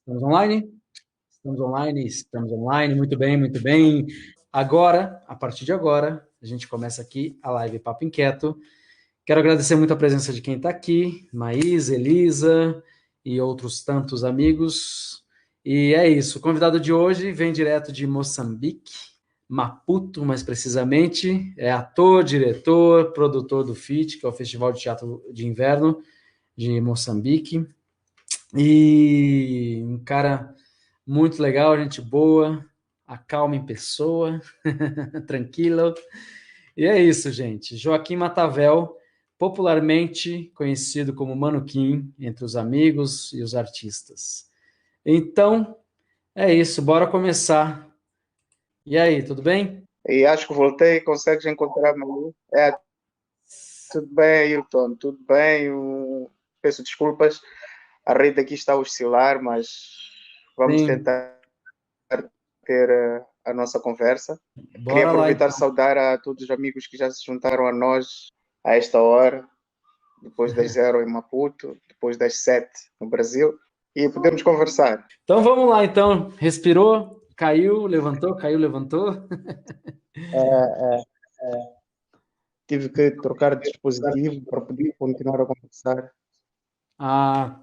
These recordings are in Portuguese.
Estamos online? Estamos online, muito bem, muito bem. Agora, a partir de agora, a gente começa aqui a live Papo Inquieto. Quero agradecer muito a presença de quem está aqui, Maís, Elisa e outros tantos amigos. E é isso, o convidado de hoje vem direto de Moçambique, Maputo, mais precisamente. É ator, diretor, produtor do FIT, que é o Festival de Teatro de Inverno de Moçambique. E um cara muito legal, gente boa, acalma em pessoa, tranquilo. E é isso, gente. Joaquim Matavel, popularmente conhecido como Mano Kim, entre os amigos e os artistas. Então, é isso, bora começar. E aí, tudo bem? E acho que voltei, consegues encontrar-me ali? Tudo bem, Hilton, tudo bem. Peço desculpas, a rede aqui está a oscilar, mas vamos Sim, tentar ter a nossa conversa. Queria bora lá aproveitar e então. saudar a todos os amigos que já se juntaram a nós a esta hora, depois das 0 em Maputo, depois das 7 no Brasil, e podemos conversar. Então vamos lá, então. Respirou, caiu, levantou, caiu, levantou. Tive que trocar de dispositivo para poder continuar a conversar. Ah,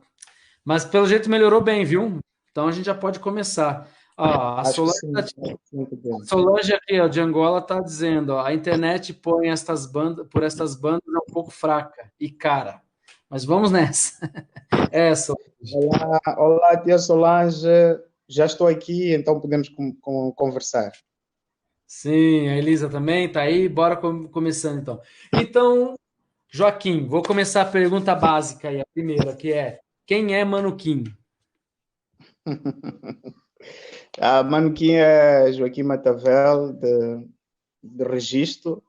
mas pelo jeito melhorou bem, viu? Então a gente já pode começar. Ó, Acho que sim, acho que sim, podemos. Solange aqui, ó, de Angola, está dizendo, ó, a internet põe estas bandas, por estas bandas é um pouco fraca e cara. Mas vamos nessa. É, Solange. Olá, olá, tia Solange. Já estou aqui, então podemos conversar. Sim, a Elisa também está aí. Bora começando então. Então, Joaquim, vou começar a pergunta básica aí, a primeira, que é: quem é Mano Kim? Manequim é Joaquim Matavel, de registro.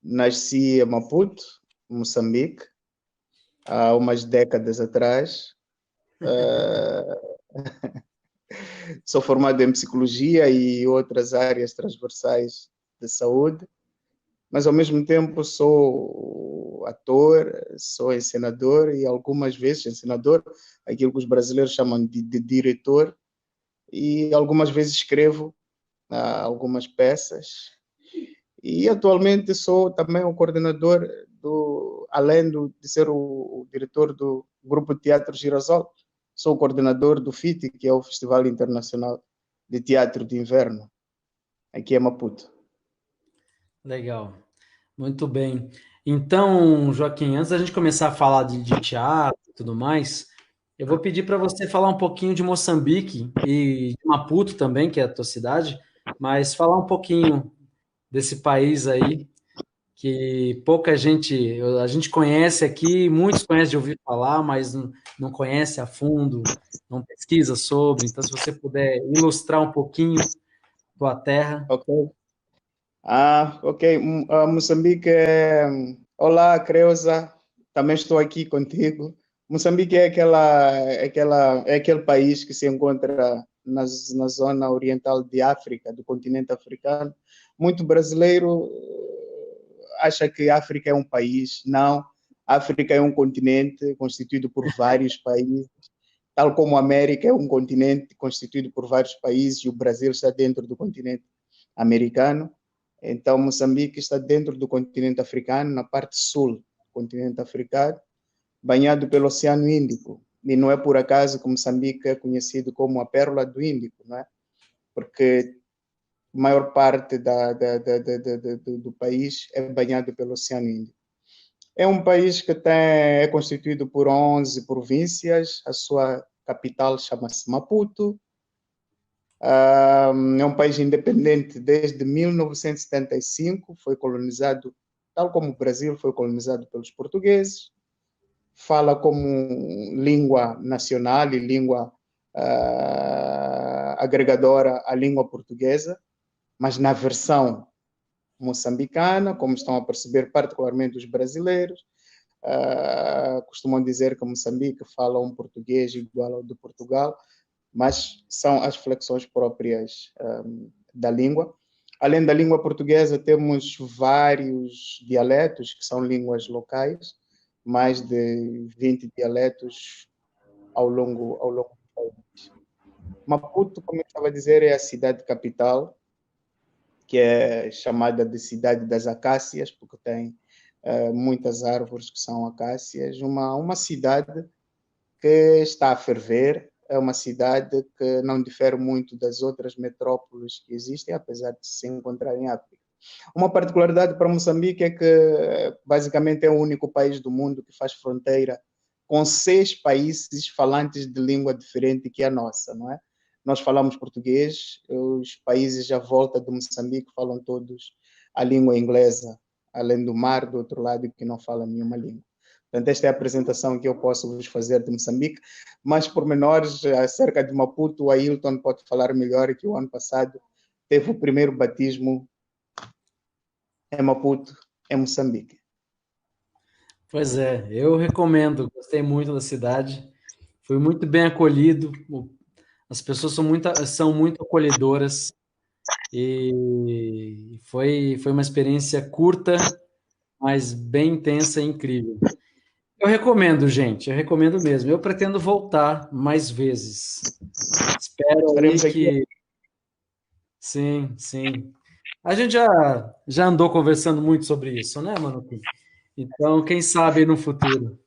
Nasci em Maputo, Moçambique, há umas décadas atrás. Sou formado em psicologia e outras áreas transversais de saúde, mas ao mesmo tempo sou ator, sou encenador e algumas vezes encenador, aquilo que os brasileiros chamam de diretor, e algumas vezes escrevo algumas peças. E atualmente sou também o coordenador além de ser o diretor do Grupo de Teatro Girassol, sou o coordenador do FIT, que é o Festival Internacional de Teatro de Inverno, aqui em Maputo. Legal. Muito bem. Então, Joaquim, antes da gente começar a falar de teatro e tudo mais, eu vou pedir para você falar um pouquinho de Moçambique e de Maputo também, que é a tua cidade, mas falar um pouquinho desse país aí que pouca gente, a gente conhece aqui, muitos conhecem de ouvir falar, mas não conhece a fundo, não pesquisa sobre. Então, se você puder ilustrar um pouquinho tua terra. Ok? Ok. Moçambique é... Olá, Creuza. Também estou aqui contigo. Moçambique é aquele país que se encontra na zona oriental de África, do continente africano. Muito brasileiro acha que a África é um país. Não. A África é um continente constituído por vários países, tal como a América é um continente constituído por vários países e o Brasil está dentro do continente americano. Então, Moçambique está dentro do continente africano, na parte sul do continente africano, banhado pelo Oceano Índico. E não é por acaso que Moçambique é conhecido como a Pérola do Índico, não é? Porque a maior parte do país é banhado pelo Oceano Índico. É um país que é constituído por 11 províncias, a sua capital chama-se Maputo. É um país independente desde 1975, foi colonizado, tal como o Brasil foi colonizado pelos portugueses. Fala como língua nacional e língua agregadora a língua portuguesa, mas na versão moçambicana, como estão a perceber particularmente os brasileiros, costumam dizer que Moçambique fala um português igual ao de Portugal, mas são as flexões próprias da língua. Além da língua portuguesa, temos vários dialetos, que são línguas locais, mais de 20 dialetos ao longo do país. Maputo, como eu estava a dizer, é a cidade capital, que é chamada de Cidade das Acácias, porque tem muitas árvores que são acácias. Uma cidade que está a ferver, é uma cidade que não difere muito das outras metrópoles que existem, apesar de se encontrar em África. Uma particularidade para Moçambique é que basicamente é o único país do mundo que faz fronteira com 6 países falantes de língua diferente que a nossa, não é? Nós falamos português, os países à volta de Moçambique falam todos a língua inglesa, além do mar do outro lado que não fala nenhuma língua. Portanto, esta é a apresentação que eu posso vos fazer de Moçambique. Mais pormenores acerca de Maputo, o Ailton pode falar melhor, que o ano passado teve o primeiro batismo em Maputo, em Moçambique. Pois é, eu recomendo, gostei muito da cidade, fui muito bem acolhido, as pessoas são muito acolhedoras e foi uma experiência curta, mas bem intensa e incrível. Eu recomendo, gente, eu recomendo mesmo. Eu pretendo voltar mais vezes. Espero aí Estaremos aqui. que. Sim, sim. A gente já andou conversando muito sobre isso, né, Manu? Então, quem sabe no futuro.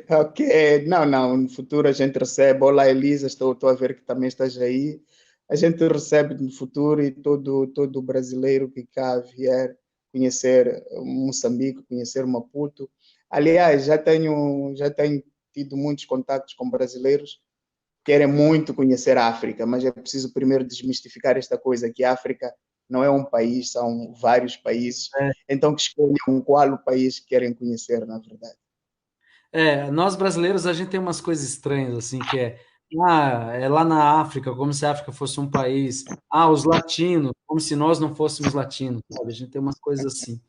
Ok, não, não, no futuro a gente recebe. Olá, Elisa, estou a ver que também estás aí. A gente recebe no futuro e todo brasileiro que cá vier conhecer Moçambique, conhecer Maputo. Aliás, já tenho tido muitos contatos com brasileiros que querem muito conhecer a África, mas é preciso primeiro desmistificar esta coisa, que a África não é um país, são vários países. É, Então, que escolham qual o país que querem conhecer, na verdade. nós brasileiros, a gente tem umas coisas estranhas, assim, é lá na África, como se a África fosse um país. Ah, os latinos, como se nós não fôssemos latinos, sabe? A gente tem umas coisas assim.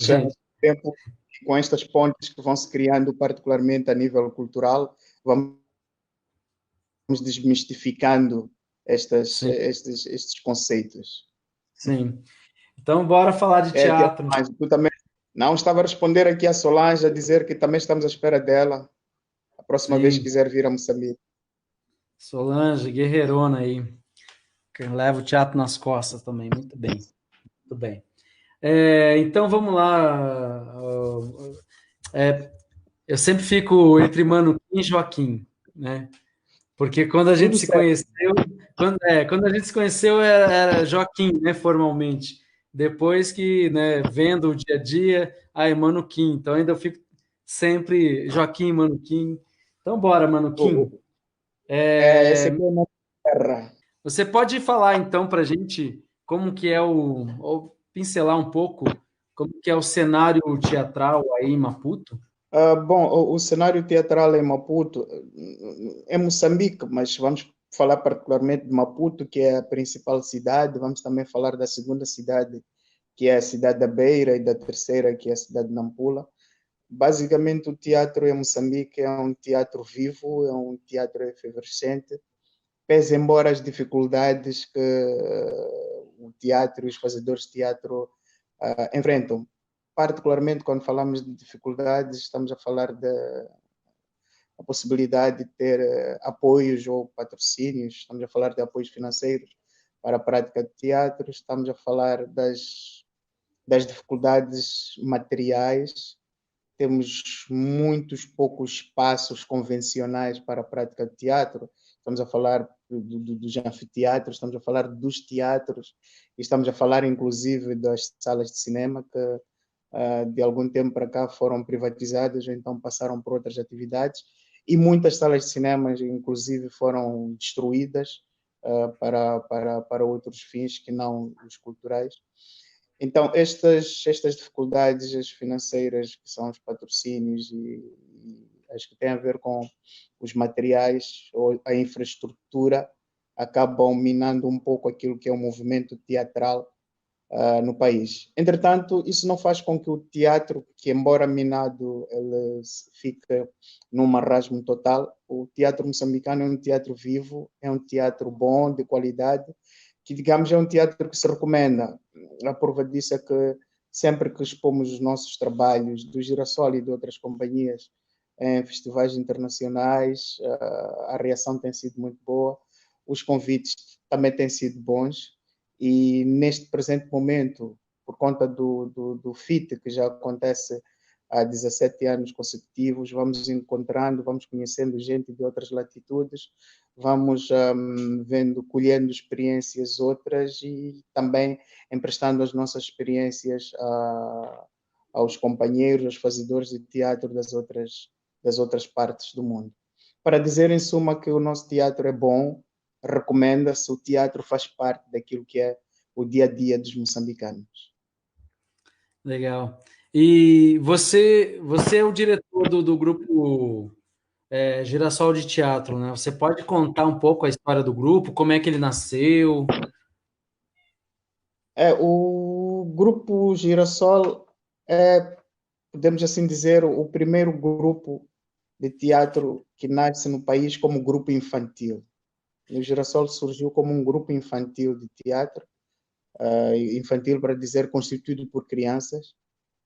Já no Gente, tempo, com estas pontes que vão se criando, particularmente a nível cultural, vamos desmistificando sim, estes conceitos. sim. Então, bora falar de É, que teatro. mais? Tu também não estava a responder aqui a Solange, a dizer que também estamos à espera dela, a próxima vez que Sim, quiser vir a Moçambique. Solange, guerreirona aí, que leva o teatro nas costas também. Muito bem, muito bem. Então, vamos lá. É, eu sempre fico entre Mano Kim e Joaquim, né? Porque quando a gente Tudo se certo. conheceu, quando a gente se conheceu era Joaquim, né, formalmente. Depois que, né, vendo o dia a dia, aí Mano Kim. Então ainda eu fico sempre Joaquim, Mano Kim. Então bora, Mano Kim. Essa aqui é a nossa terra. Você pode falar então para a gente como que é ou pincelar um pouco como que é o cenário teatral aí em Maputo? Bom, o cenário teatral em Maputo, é Moçambique, mas vamos falar particularmente de Maputo, que é a principal cidade. Vamos também falar da segunda cidade, que é a cidade da Beira, e da terceira, que é a cidade de Nampula. Basicamente, o teatro em Moçambique é um teatro vivo, é um teatro efervescente, pese embora as dificuldades que o teatro e os fazedores de teatro enfrentam. Particularmente quando falamos de dificuldades, estamos a falar da possibilidade de ter apoios ou patrocínios, estamos a falar de apoios financeiros para a prática de teatro, estamos a falar das dificuldades materiais, temos muitos poucos espaços convencionais para a prática de teatro. Estamos a falar dos anfiteatros, estamos a falar dos teatros, e estamos a falar inclusive das salas de cinema que de algum tempo para cá foram privatizadas, ou então passaram por outras atividades, e muitas salas de cinema, inclusive, foram destruídas para outros fins que não os culturais. Então, estas dificuldades as financeiras, que são os patrocínios e as que têm a ver com os materiais ou a infraestrutura, acabam minando um pouco aquilo que é o movimento teatral no país. Entretanto, isso não faz com que o teatro, que embora minado, ele fique num marasmo total. O teatro moçambicano é um teatro vivo, é um teatro bom, de qualidade, que, digamos, é um teatro que se recomenda. A prova disso é que sempre que expomos os nossos trabalhos, do Girassol e de outras companhias, em festivais internacionais, a reação tem sido muito boa, os convites também têm sido bons e neste presente momento, por conta do FIT, que já acontece há 17 anos consecutivos, vamos encontrando, vamos conhecendo gente de outras latitudes, vamos vendo, colhendo experiências outras e também emprestando as nossas experiências aos companheiros, aos fazedores de teatro das outras partes do mundo. Para dizer, em suma, que o nosso teatro é bom, recomenda-se, o teatro faz parte daquilo que é o dia a dia dos moçambicanos. Legal. E você é o diretor do grupo Girassol de Teatro, né? Você pode contar um pouco a história do grupo, como é que ele nasceu? O grupo Girassol é, podemos assim dizer, o primeiro grupo de teatro que nasce no país como grupo infantil. O Girassol surgiu como um grupo infantil de teatro, infantil para dizer constituído por crianças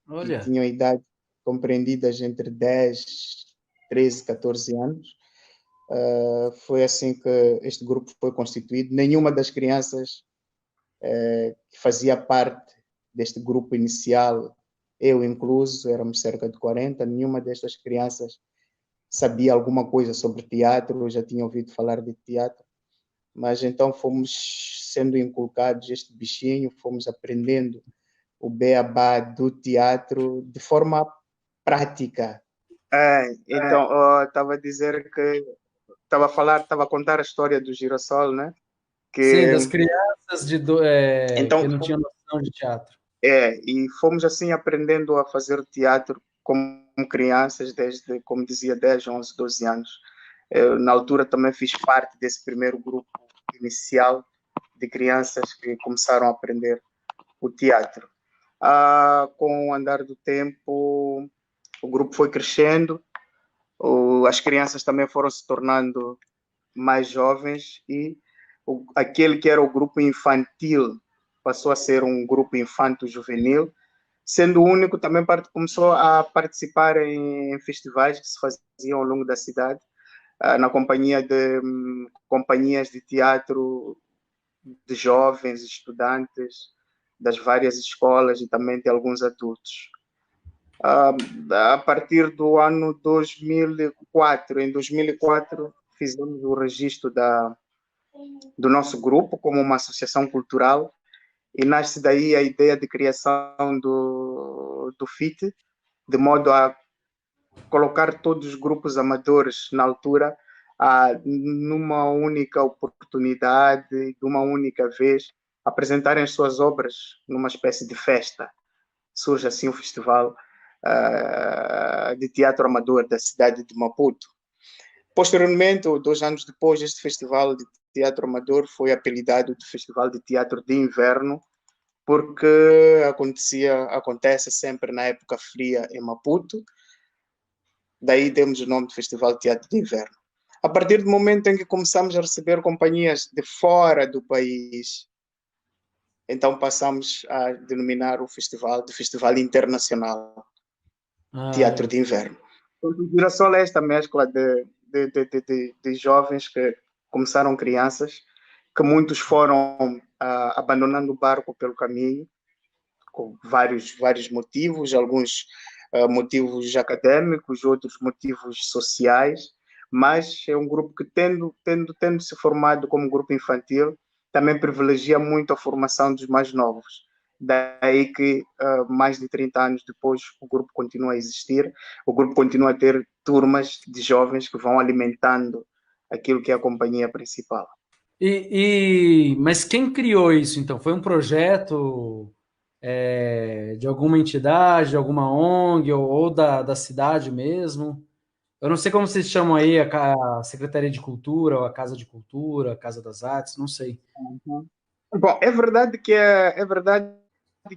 que Olha, tinham idade compreendidas entre 10, 13, 14 anos. Foi assim que este grupo foi constituído. Nenhuma das crianças que fazia parte deste grupo inicial, eu incluso, éramos cerca de 40, nenhuma destas crianças sabia alguma coisa sobre teatro, eu já tinha ouvido falar de teatro, mas então fomos sendo inculcados este bichinho, fomos aprendendo o beabá do teatro de forma prática. Então, eu estava a dizer que estava a contar a história do girassol, né? sim, Que das crianças então que não tinham noção de teatro. e fomos assim aprendendo a fazer teatro como crianças desde, como dizia, 10, 11, 12 anos. Eu, na altura também fiz parte desse primeiro grupo inicial de crianças que começaram a aprender o teatro. Com o andar do tempo, o grupo foi crescendo, as crianças também foram se tornando mais jovens e aquele que era o grupo infantil passou a ser um grupo infanto-juvenil, sendo o único também começou a participar em festivais que se faziam ao longo da cidade, na companhia de companhias de teatro de jovens, estudantes das várias escolas e também de alguns adultos. A partir do ano 2004, em 2004, fizemos o registro do nosso grupo como uma associação cultural e nasce daí a ideia de criação do FIT, de modo a colocar todos os grupos amadores na altura numa única oportunidade, de uma única vez, apresentarem as suas obras numa espécie de festa. Surge assim o festival de teatro amador da cidade de Maputo. Posteriormente, 2 anos depois, este festival de teatro amador foi apelidado de Festival de Teatro de Inverno, porque acontece sempre na época fria em Maputo, daí demos o nome de Festival de Teatro de Inverno. A partir do momento em que começamos a receber companhias de fora do país, então passamos a denominar o festival de Festival Internacional Teatro de Inverno. O Girassol é esta mescla de jovens que começaram crianças, que muitos foram abandonando o barco pelo caminho, com vários motivos, alguns motivos acadêmicos, outros motivos sociais, mas é um grupo que, tendo se formado como grupo infantil, também privilegia muito a formação dos mais novos. Daí que, mais de 30 anos depois, o grupo continua a existir, o grupo continua a ter turmas de jovens que vão alimentando aquilo que é a companhia principal. Mas quem criou isso, então? Foi um projeto de alguma entidade, de alguma ONG ou da cidade mesmo? Eu não sei como vocês chamam aí a Secretaria de Cultura, ou a Casa de Cultura, a Casa das Artes, não sei. Uhum. Bom, é verdade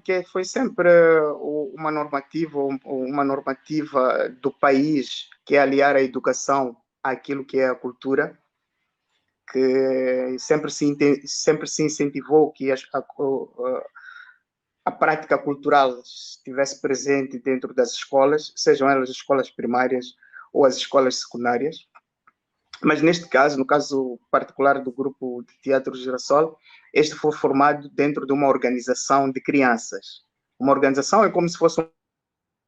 que foi sempre uma normativa do país que é aliar a educação àquilo que é a cultura, que sempre se incentivou que a prática cultural estivesse presente dentro das escolas, sejam elas escolas primárias ou as escolas secundárias. Mas neste caso, no caso particular do grupo de Teatro Girassol, este foi formado dentro de uma organização de crianças. Uma organização é como se fosse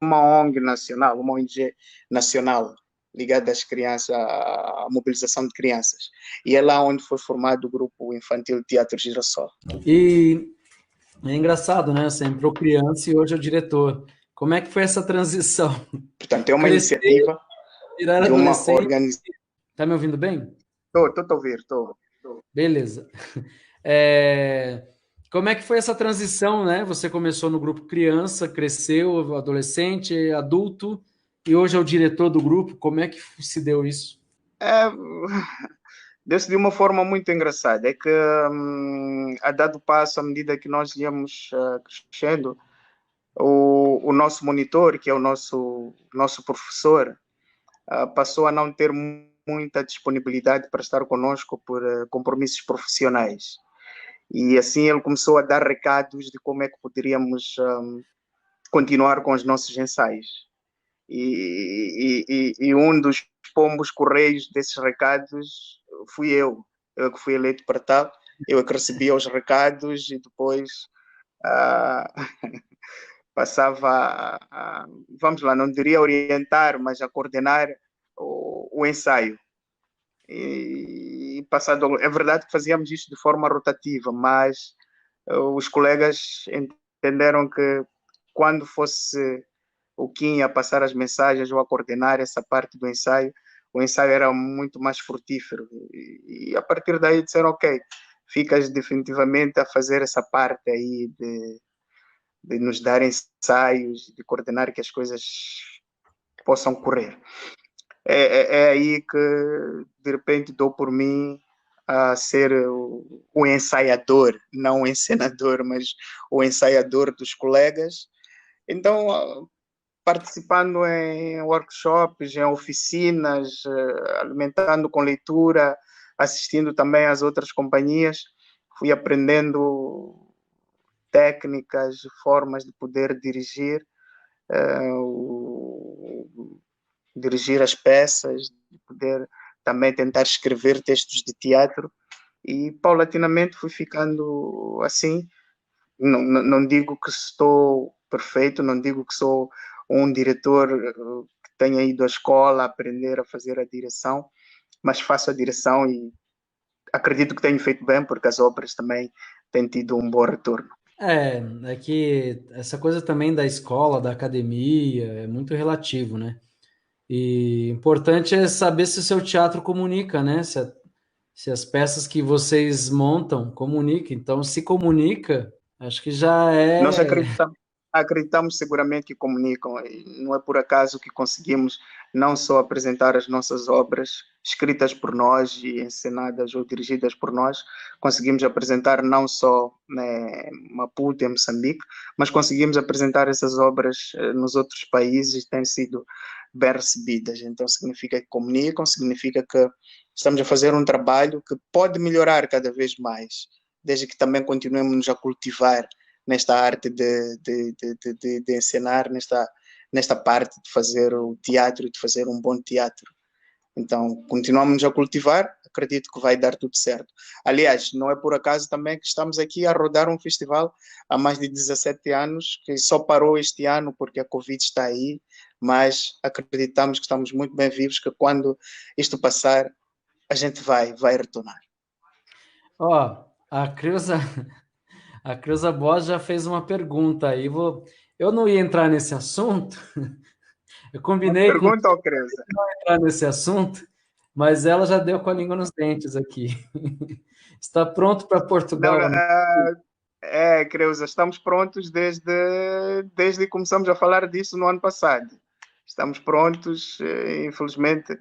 uma ONG nacional, uma ONG nacional ligada às crianças, à mobilização de crianças. E é lá onde foi formado o grupo infantil Teatro Girassol. E é engraçado, né? Você entrou criança e hoje é o diretor. Como é que foi essa transição? Portanto, é uma Crescer, iniciativa virar de uma adolescente. organização. Tá me ouvindo bem? Estou a ouvir, estou. Beleza. Como é que foi essa transição, né? Você começou no grupo criança, cresceu, adolescente, adulto, e hoje é o diretor do grupo. Como é que se deu isso? Deu-se de uma forma muito engraçada. É que, a dado passo, à medida que nós íamos crescendo, o nosso monitor, que é o nosso professor, passou a não ter muita disponibilidade para estar conosco por compromissos profissionais. E assim ele começou a dar recados de como é que poderíamos continuar com os nossos ensaios. E um dos pombos correios desses recados fui eu. Eu que fui eleito para tal, eu é que recebia os recados e depois passava vamos lá, não diria orientar, mas a coordenar o ensaio. E passado, é verdade que fazíamos isto de forma rotativa, mas os colegas entenderam que quando fosse o Kim a passar as mensagens ou a coordenar essa parte do ensaio, o ensaio era muito mais frutífero. E a partir daí disseram, ok, ficas definitivamente a fazer essa parte aí de nos dar ensaios, de coordenar que as coisas possam correr. É aí que, de repente, dou por mim a ser o ensaiador, não o encenador, mas o ensaiador dos colegas. Então, participando em workshops, em oficinas, alimentando com leitura, assistindo também às outras companhias, fui aprendendo técnicas, formas de poder dirigir as peças, de poder também tentar escrever textos de teatro e paulatinamente fui ficando assim. Não digo que estou perfeito, não digo que sou um diretor que tenha ido à escola aprender a fazer a direção, mas faço a direção e acredito que tenho feito bem porque as obras também têm tido um bom retorno. É que essa coisa também da escola, da academia, é muito relativo, né? E importante é saber se o seu teatro comunica, né? Se as peças que vocês montam comunicam. Então, se comunica, acho que já Nós é. acreditamos seguramente que comunicam, e não é por acaso que conseguimos não só apresentar as nossas obras escritas por nós e encenadas ou dirigidas por nós, conseguimos apresentar não só Maputo, em Moçambique, mas conseguimos apresentar essas obras nos outros países e têm sido bem recebidas. Então significa que comunicam, significa que estamos a fazer um trabalho que pode melhorar cada vez mais, desde que também continuemos a cultivar nesta arte de encenar, nesta parte de fazer o teatro, de fazer um bom teatro. Então, continuamos a cultivar, acredito que vai dar tudo certo. Aliás, não é por acaso também que estamos aqui a rodar um festival há mais de 17 anos, que só parou este ano porque a Covid está aí, mas acreditamos que estamos muito bem vivos, que quando isto passar, a gente vai retornar. Ó, a Creuza Boss já fez uma pergunta aí. Eu não ia entrar nesse assunto, eu Uma combinei com pergunta, Creuza. não entrar nesse assunto, mas ela já deu com a língua nos dentes aqui. Está pronto para Não, Portugal? Creuza, estamos prontos desde que começamos a falar disso no ano passado. Estamos prontos, infelizmente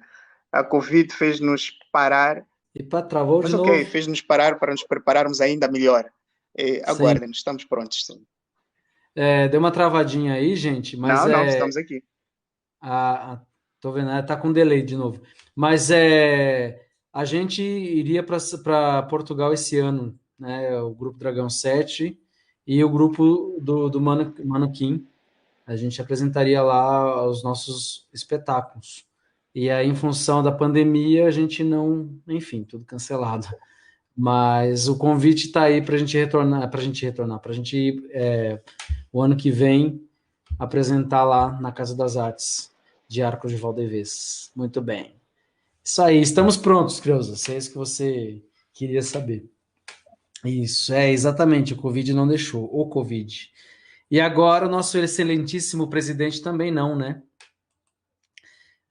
a Covid fez-nos parar, E pá, travou de mas ok, novo? fez-nos parar para nos prepararmos ainda melhor. Sim. Aguardem-nos, estamos prontos, sim. Deu uma travadinha aí, gente, mas Não, não, estamos aqui. tô vendo, tá com delay de novo. Mas a gente iria para Portugal esse ano, né? O grupo Dragão 7 e o grupo do Mano Kim. A gente apresentaria lá os nossos espetáculos. E aí, em função da pandemia, a gente não, enfim, tudo cancelado. Mas o convite está aí para a gente ir, o ano que vem apresentar lá na Casa das Artes de Arcos de Valdevez. Muito bem. Isso aí, estamos prontos, Creuza. Se é isso que você queria saber. Isso, exatamente, o Covid não deixou, o Covid. E agora o nosso excelentíssimo presidente também não, né?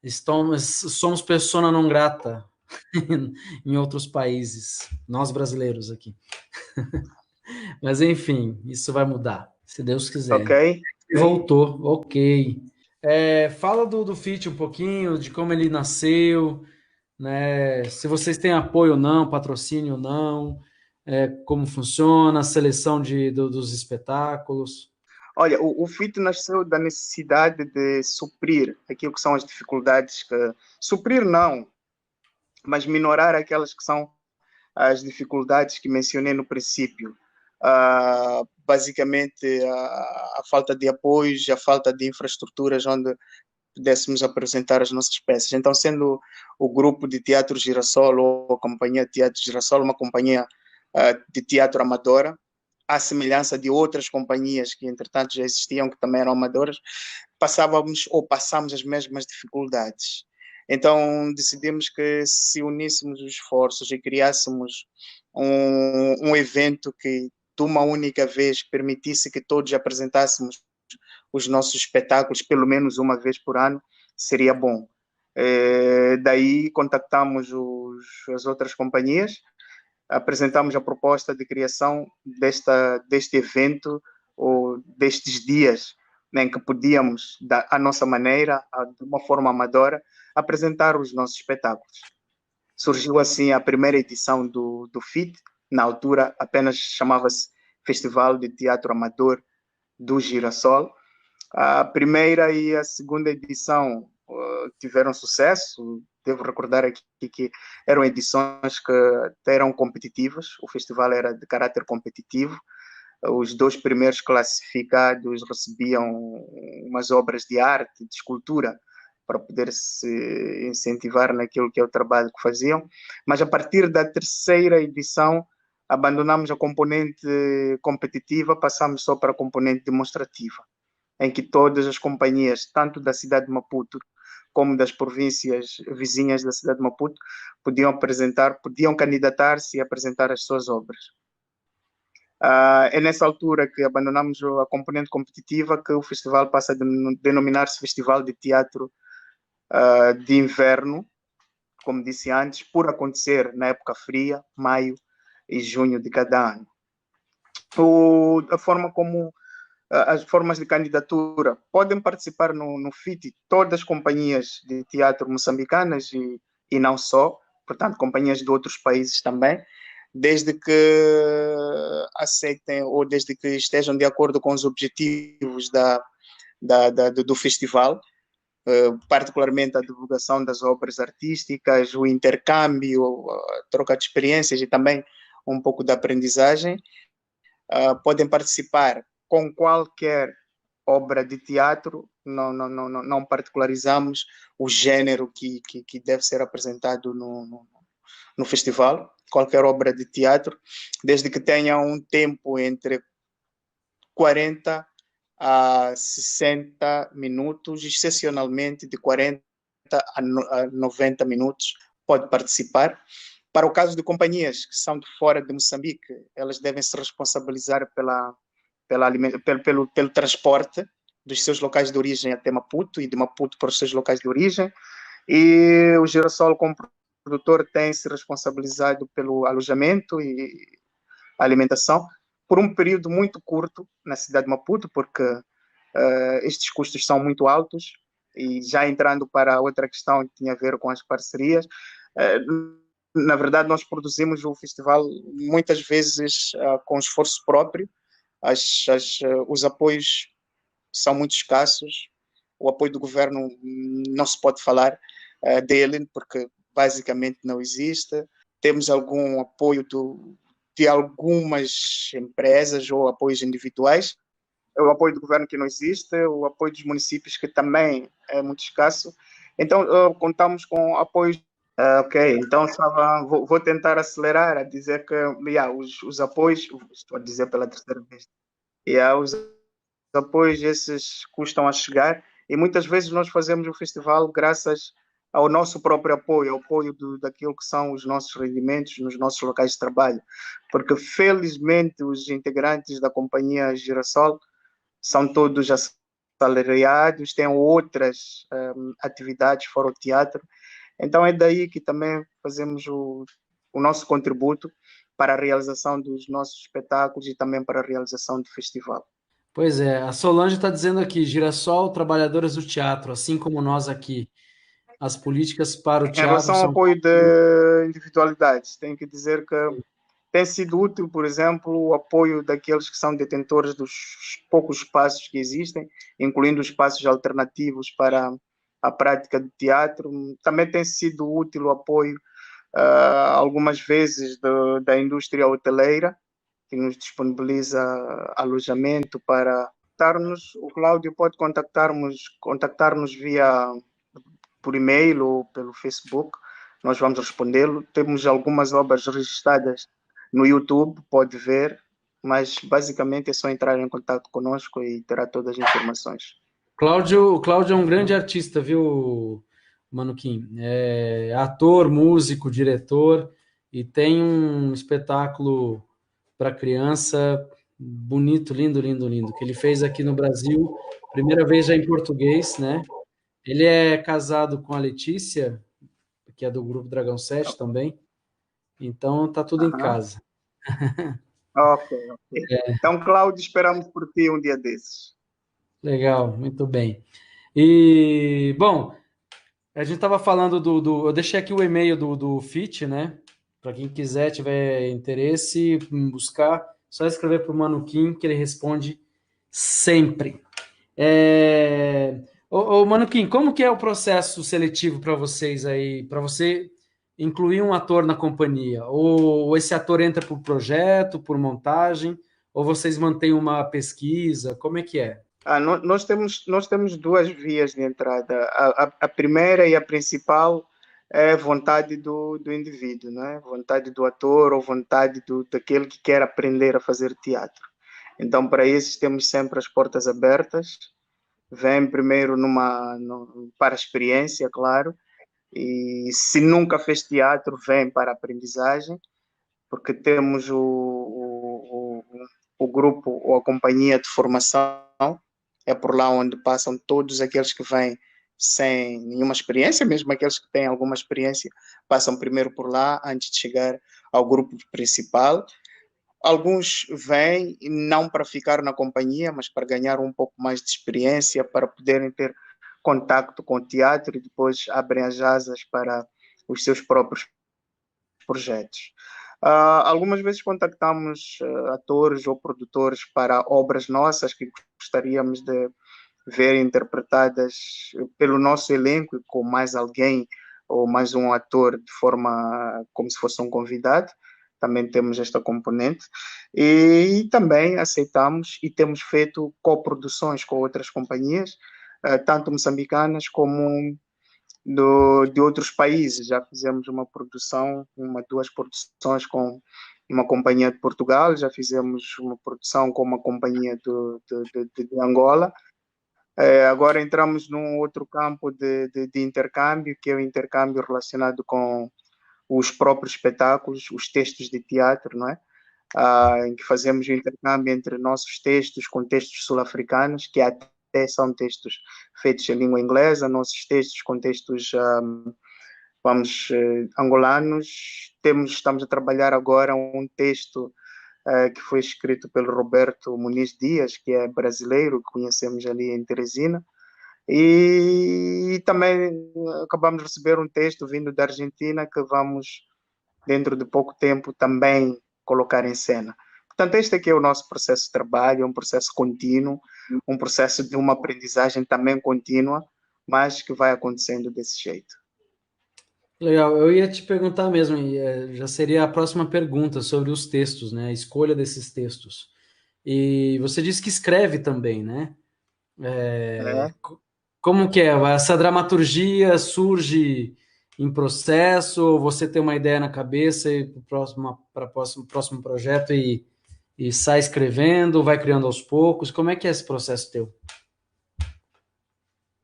Somos persona non grata em outros países, nós brasileiros aqui. Mas enfim, isso vai mudar, se Deus Ok? quiser. Voltou, ok. Fala do Fit um pouquinho, de como ele nasceu, né? Se vocês têm apoio ou não, patrocínio ou não, como funciona, a seleção dos espetáculos. Olha, o FIT nasceu da necessidade de suprir aquilo que são as dificuldades suprir não, mas minorar aquelas que são as dificuldades que mencionei no princípio. Basicamente, a falta de apoios, a falta de infraestruturas onde pudéssemos apresentar as nossas peças. Então, sendo o grupo de Teatro Girassol ou a Companhia de Teatro Girassol uma companhia de teatro amadora, à semelhança de outras companhias que, entretanto, já existiam, que também eram amadoras, passamos as mesmas dificuldades. Então, decidimos que se uníssemos os esforços e criássemos um evento que, de uma única vez, permitisse que todos apresentássemos os nossos espetáculos pelo menos uma vez por ano, seria bom. Daí contactamos as outras companhias, apresentamos a proposta de criação deste evento ou destes dias, né, em que podíamos, à nossa maneira, de uma forma amadora, apresentar os nossos espetáculos. Surgiu assim a primeira edição do FIT, na altura apenas chamava-se Festival de Teatro Amador do Girassol. A primeira e a segunda edição tiveram sucesso. Devo recordar aqui que eram edições que eram competitivas, o festival era de caráter competitivo. Os dois primeiros classificados recebiam umas obras de arte, de escultura, para poder se incentivar naquilo que é o trabalho que faziam. Mas a partir da terceira edição, abandonamos a componente competitiva, passamos só para a componente demonstrativa, em que todas as companhias, tanto da cidade de Maputo como das províncias vizinhas da cidade de Maputo, podiam candidatar-se e apresentar as suas obras. É nessa altura que abandonamos a componente competitiva que o festival passa a denominar-se Festival de Teatro de Inverno, como disse antes, por acontecer na época fria, maio e junho de cada ano. A forma como as formas de candidatura podem participar no FIT todas as companhias de teatro moçambicanas e não só, portanto, companhias de outros países também, desde que aceitem ou desde que estejam de acordo com os objetivos do festival, particularmente a divulgação das obras artísticas, o intercâmbio, a troca de experiências e também um pouco da aprendizagem. Podem participar com qualquer obra de teatro, não particularizamos o gênero que deve ser apresentado no festival, qualquer obra de teatro, desde que tenha um tempo entre 40 a 60 minutos, excepcionalmente de 40 a 90 minutos, pode participar. Para o caso de companhias que são de fora de Moçambique, elas devem se responsabilizar pelo transporte dos seus locais de origem até Maputo e de Maputo para os seus locais de origem. E o Girassol, como produtor, tem se responsabilizado pelo alojamento e alimentação por um período muito curto na cidade de Maputo, porque estes custos são muito altos. E já entrando para outra questão que tinha a ver com as parcerias, na verdade, nós produzimos o festival muitas vezes com esforço próprio. Os apoios são muito escassos. O apoio do governo não se pode falar dele, porque basicamente não existe. Temos algum apoio de algumas empresas ou apoios individuais. O apoio do governo que não existe, o apoio dos municípios que também é muito escasso. Então, contamos com apoio. Ok, então vou tentar acelerar a dizer que os apoios, estou a dizer pela terceira vez, os apoios esses custam a chegar e muitas vezes nós fazemos o festival graças ao nosso próprio apoio, ao apoio daquilo que são os nossos rendimentos nos nossos locais de trabalho, porque felizmente os integrantes da companhia Girassol são todos assalariados, têm outras atividades fora o teatro, então é daí que também fazemos o nosso contributo para a realização dos nossos espetáculos e também para a realização do festival. Pois é, a Solange está dizendo aqui, Girassol, trabalhadoras do teatro, assim como nós aqui. As políticas para o Em teatro relação ao são. apoio de individualidades, tenho que dizer que tem sido útil, por exemplo, o apoio daqueles que são detentores dos poucos espaços que existem, incluindo espaços alternativos para a prática de teatro. Também tem sido útil o apoio, algumas vezes, da indústria hoteleira, que nos disponibiliza alojamento para contactar-nos. O Cláudio pode contactar-nos via por e-mail ou pelo Facebook, nós vamos respondê-lo. Temos algumas obras registradas no YouTube, pode ver, mas basicamente é só entrar em contato conosco e terá todas as informações. O Cláudio é um grande artista, viu, Manuquim? É ator, músico, diretor e tem um espetáculo para criança bonito, lindo, lindo, lindo, que ele fez aqui no Brasil, primeira vez já em português, né? Ele é casado com a Letícia, que é do grupo Dragão 7 também, então tá tudo em Uhum. casa. Ok, ok. Então, Cláudio, esperamos por ti um dia desses. Legal, muito bem. E, bom, a gente estava falando Eu deixei aqui o e-mail do FIT, né? Para quem quiser, tiver interesse em buscar, só escrever para o Manuquim que ele responde sempre. Manuquim, como que é o processo seletivo para vocês aí? Para você incluir um ator na companhia? Ou esse ator entra por projeto, por montagem? Ou vocês mantêm uma pesquisa? Como é que é? Nós temos duas vias de entrada. A primeira e a principal é a vontade do indivíduo, né? Vontade do ator ou vontade daquele que quer aprender a fazer teatro. Então, para esses, temos sempre as portas abertas. Vem primeiro para a experiência, claro, e se nunca fez teatro, vem para a aprendizagem, porque temos o grupo ou a companhia de formação, é por lá onde passam todos aqueles que vêm sem nenhuma experiência, mesmo aqueles que têm alguma experiência, passam primeiro por lá antes de chegar ao grupo principal. Alguns vêm não para ficar na companhia, mas para ganhar um pouco mais de experiência, para poderem ter contacto com o teatro e depois abrem as asas para os seus próprios projetos. Algumas vezes contactamos atores ou produtores para obras nossas que gostaríamos de ver interpretadas pelo nosso elenco com mais alguém ou mais um ator de forma como se fosse um convidado. Também temos esta componente e também aceitamos e temos feito coproduções com outras companhias, tanto moçambicanas como de outros países. Já fizemos uma produção, duas produções com uma companhia de Portugal, já fizemos uma produção com uma companhia de Angola. Agora entramos num outro campo de intercâmbio, que é o intercâmbio relacionado com os próprios espetáculos, os textos de teatro, não é? Em que fazemos o intercâmbio entre nossos textos com textos sul-africanos, que até são textos feitos em língua inglesa, nossos textos com textos, angolanos. Estamos a trabalhar agora um texto que foi escrito pelo Roberto Muniz Dias, que é brasileiro, que conhecemos ali em Teresina. E também acabamos de receber um texto vindo da Argentina que vamos, dentro de pouco tempo, também colocar em cena. Portanto, este aqui é o nosso processo de trabalho, é um processo contínuo, um processo de uma aprendizagem também contínua, mas que vai acontecendo desse jeito. Legal, eu ia te perguntar mesmo, já seria a próxima pergunta sobre os textos, né? A escolha desses textos. E você disse que escreve também, né? É. como que é? Essa dramaturgia surge em processo, ou você tem uma ideia na cabeça e para o próximo projeto e sai escrevendo, vai criando aos poucos? Como é que é esse processo teu?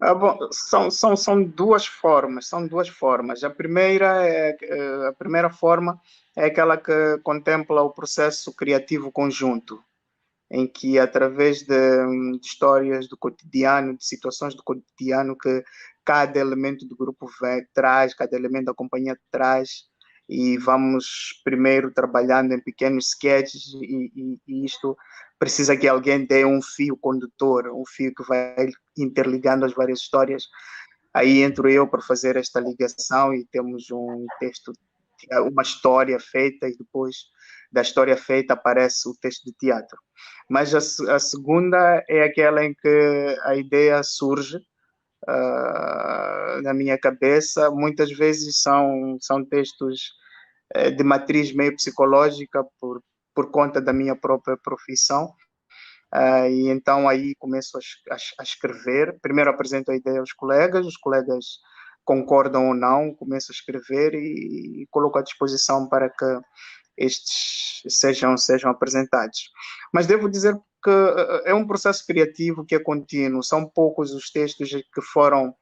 Bom, são duas formas, são duas formas. A primeira forma é aquela que contempla o processo criativo conjunto, em que através de histórias do cotidiano, de situações do cotidiano que cada elemento do grupo traz, cada elemento da companhia traz, e vamos primeiro trabalhando em pequenos sketches e isto precisa que alguém dê um fio condutor, um fio que vai interligando as várias histórias. Aí entro eu para fazer esta ligação e temos um texto, uma história feita e depois da história feita aparece o texto de teatro. Mas a segunda é aquela em que a ideia surge na minha cabeça. Muitas vezes são textos de matriz meio psicológica por conta da minha própria profissão. E então aí começo a escrever. Primeiro apresento a ideia aos colegas, os colegas concordam ou não, começo a escrever e coloco à disposição para que estes sejam apresentados. Mas devo dizer que é um processo criativo que é contínuo, são poucos os textos que foram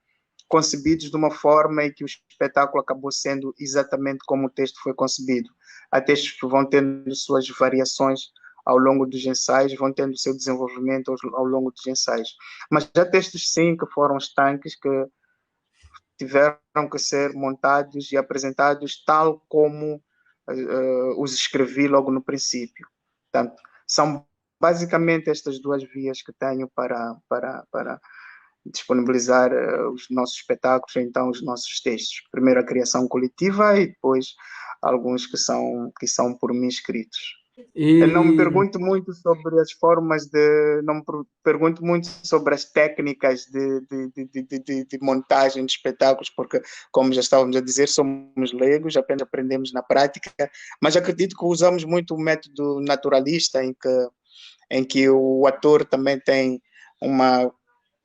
concebidos de uma forma em que o espetáculo acabou sendo exatamente como o texto foi concebido. Há textos que vão tendo suas variações ao longo dos ensaios, vão tendo o seu desenvolvimento ao longo dos ensaios. Mas há textos, sim, que foram estanques, que tiveram que ser montados e apresentados tal como os escrevi logo no princípio. Portanto, são basicamente estas duas vias que tenho para disponibilizar os nossos espetáculos, então os nossos textos. Primeiro a criação coletiva e depois alguns que são por mim escritos. Eu não me E pergunto muito sobre as formas de. Não me pergunto muito sobre as técnicas de montagem de espetáculos, porque, como já estávamos a dizer, somos leigos, apenas aprendemos na prática, mas acredito que usamos muito o método naturalista, em que o ator também tem uma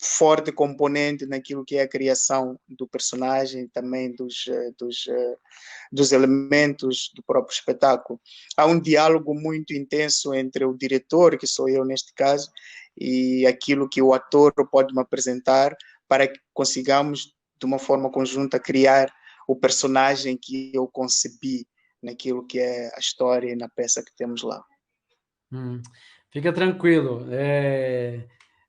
forte componente naquilo que é a criação do personagem, também dos elementos do próprio espetáculo. Há um diálogo muito intenso entre o diretor, que sou eu neste caso, e aquilo que o ator pode me apresentar para que consigamos, de uma forma conjunta, criar o personagem que eu concebi naquilo que é a história e na peça que temos lá. hum, fica tranquilo.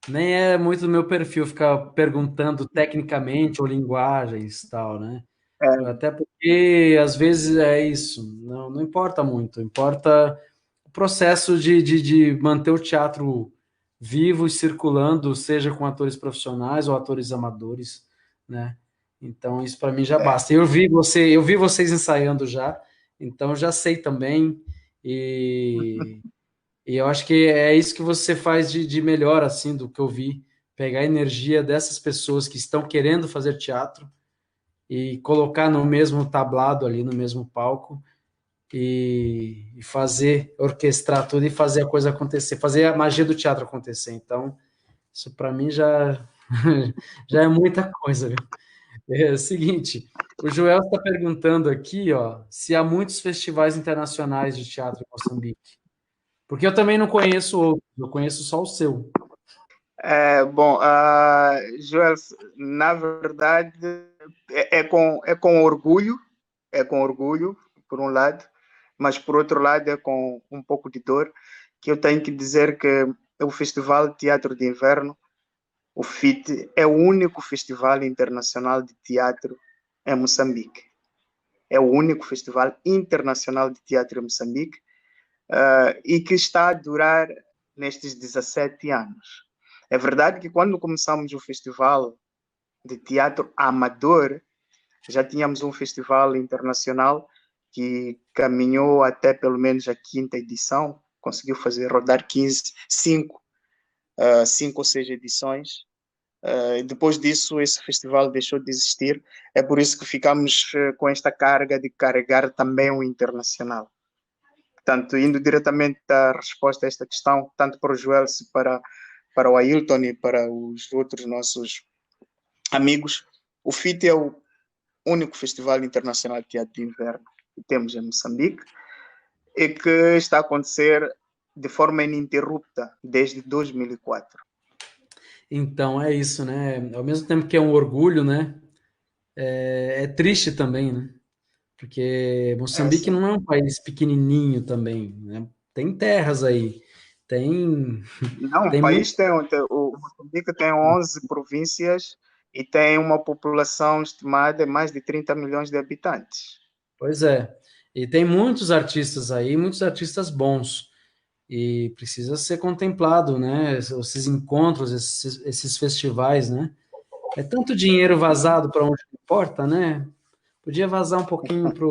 Nem é muito do meu perfil ficar perguntando tecnicamente ou linguagens e tal, né? É, Até porque às vezes é isso, não importa muito, importa o processo de manter o teatro vivo e circulando, seja com atores profissionais ou atores amadores, né? Então isso para mim já é. basta. Eu vi vocês ensaiando já, então já sei também e, e eu acho que é isso que você faz de melhor assim do que eu vi, pegar a energia dessas pessoas que estão querendo fazer teatro e colocar no mesmo tablado ali, no mesmo palco e fazer, orquestrar tudo e fazer a coisa acontecer, fazer a magia do teatro acontecer. Então, isso para mim já já é muita coisa, viu? É o seguinte, o Joel está perguntando aqui, ó, se há muitos festivais internacionais de teatro em Moçambique. Porque eu também não conheço outros, eu conheço só o seu. Bom, Joel, na verdade, é com orgulho, por um lado, mas por outro lado é com um pouco de dor, que eu tenho que dizer que o Festival de Teatro de Inverno, o FIT, é o único festival internacional de teatro em Moçambique. É o único festival internacional de teatro em Moçambique e que está a durar nestes 17 anos. É verdade que quando começamos o festival de teatro amador, já tínhamos um festival internacional que caminhou até pelo menos a quinta edição, conseguiu fazer rodar 5 ou 6 edições. Depois disso, esse festival deixou de existir. É por isso que ficamos com esta carga de carregar também o internacional. Portanto, indo diretamente à resposta a esta questão, tanto para o Joel, para o Ailton e para os outros nossos amigos, o FIT é o único festival internacional de teatro de inverno que temos em Moçambique e que está a acontecer de forma ininterrupta desde 2004. Então é isso, né? Ao mesmo tempo que é um orgulho, né? É triste também, né? Porque É Moçambique assim. não é um país pequenininho também, né? Tem terras aí, tem Não, o tem muito, país o Moçambique tem 11 províncias e tem uma população estimada de mais de 30 milhões de habitantes. pois é. E tem muitos artistas aí, muitos artistas bons. E precisa ser contemplado, né? Esses encontros, esses festivais, né? É tanto dinheiro vazado para onde não importa, né? Podia vazar um pouquinho para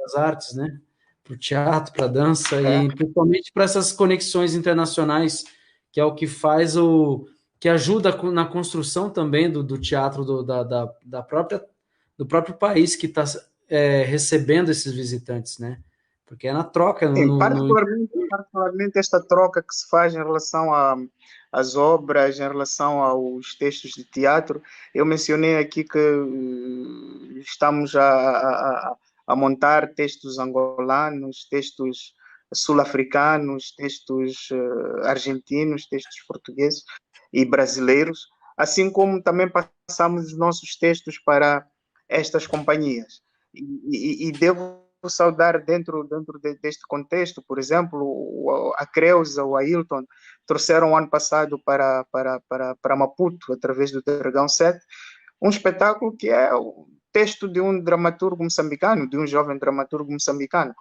as artes, né? Para o teatro, para a dança É, e principalmente para essas conexões internacionais, que é o que faz que ajuda na construção também do teatro da própria do próprio país que está recebendo esses visitantes, né? Porque é na troca, sim, particularmente esta troca que se faz em relação às obras, em relação aos textos de teatro, eu mencionei aqui que estamos a montar textos angolanos, textos sul-africanos, textos argentinos, textos portugueses e brasileiros, assim como também passamos os nossos textos para estas companhias. E devo saudar deste contexto, por exemplo, a Creuza, o Ailton, trouxeram ano passado para Maputo, através do Dragão 7, um espetáculo que é o texto de um dramaturgo moçambicano, de um jovem dramaturgo moçambicano.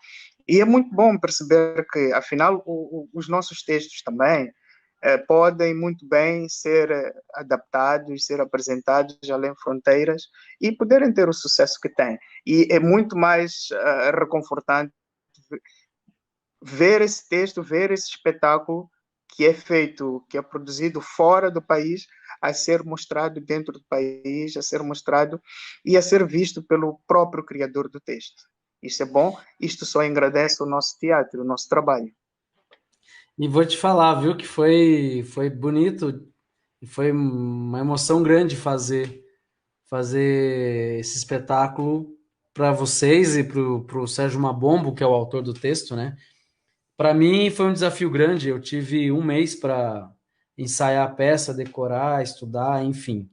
E é muito bom perceber que, afinal, os nossos textos também podem muito bem ser adaptados, ser apresentados além fronteiras e poderem ter o sucesso que têm. E é muito mais reconfortante ver esse texto, ver esse espetáculo que é feito, que é produzido fora do país, a ser mostrado dentro do país, a ser mostrado e a ser visto pelo próprio criador do texto. Isso é bom, isto só engrandece o nosso teatro, o nosso trabalho. e vou te falar, viu, que foi bonito e foi uma emoção grande fazer esse espetáculo para vocês e para o Sérgio Mabombo, que é o autor do texto, né? Para mim foi um desafio grande. Eu tive um mês para ensaiar a peça, decorar, estudar, enfim.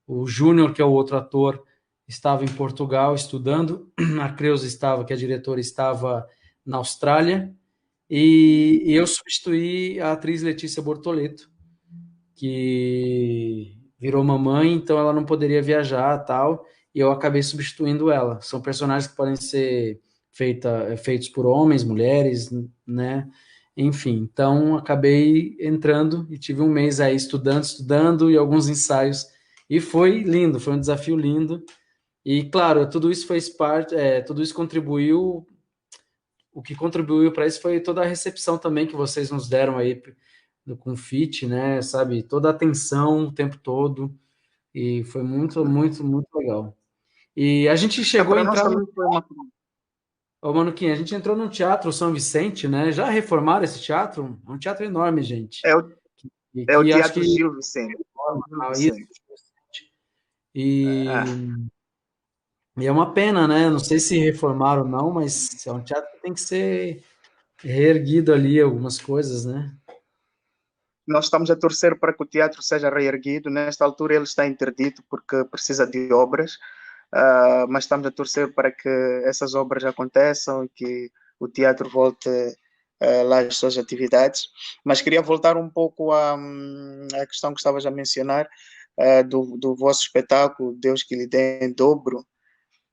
O Júnior, que é o outro ator, estava em Portugal estudando. A Creuza estava, que é a diretora, estava na Austrália. E eu substituí a atriz Letícia Bortoleto, que virou mamãe, então ela não poderia viajar, tal, e eu acabei substituindo ela. São personagens que podem ser feitos por homens, mulheres, né? Enfim, então acabei entrando e tive um mês aí estudando e alguns ensaios. E foi lindo, foi um desafio lindo. E claro, tudo isso fez parte, tudo isso contribuiu. O que contribuiu para isso foi toda a recepção também que vocês nos deram aí do Confit, né? Sabe, toda a atenção o tempo todo. E foi muito, muito, muito legal. E a gente chegou a Para nós entrar no. também foi uma. Ô, Manuquinha, a gente entrou num teatro São Vicente, né? Já reformaram esse teatro? É um teatro enorme, gente. É o, E é o que acho Teatro que. Gil Vicente. Gil Ah, isso. Vicente. E, Ah, e é uma pena, né? Não sei se reformaram ou não, mas é um teatro que tem que ser reerguido ali, algumas coisas, né? nós estamos a torcer para que o teatro seja reerguido. Nesta altura ele está interdito porque precisa de obras, mas estamos a torcer para que essas obras aconteçam e que o teatro volte lá às suas atividades. Mas queria voltar um pouco à questão que estavas a mencionar, do vosso espetáculo, Deus que lhe dê em dobro,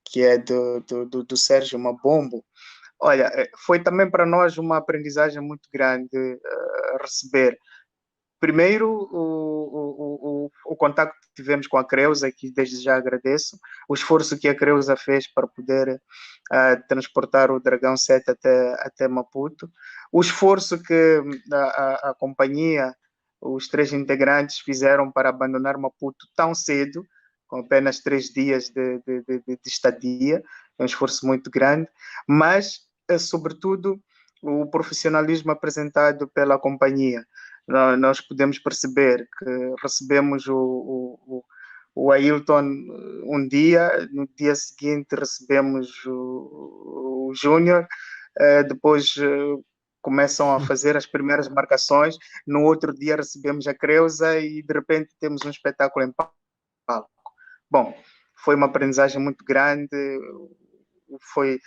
que é do Sérgio Mabombo. Olha, foi também para nós uma aprendizagem muito grande receber. Primeiro, o contato que tivemos com a Creuza, que desde já agradeço, o esforço que a Creuza fez para poder transportar o Dragão 7 até Maputo, o esforço que a companhia, os três integrantes fizeram para abandonar Maputo tão cedo, com apenas 3 dias de estadia, é um esforço muito grande, mas, sobretudo, o profissionalismo apresentado pela companhia. Nós podemos perceber que recebemos o Ailton um dia, no dia seguinte recebemos o Júnior, depois começam a fazer as primeiras marcações, no outro dia recebemos a Creuza e de repente temos um espetáculo em palco. Bom, foi uma aprendizagem muito grande, foi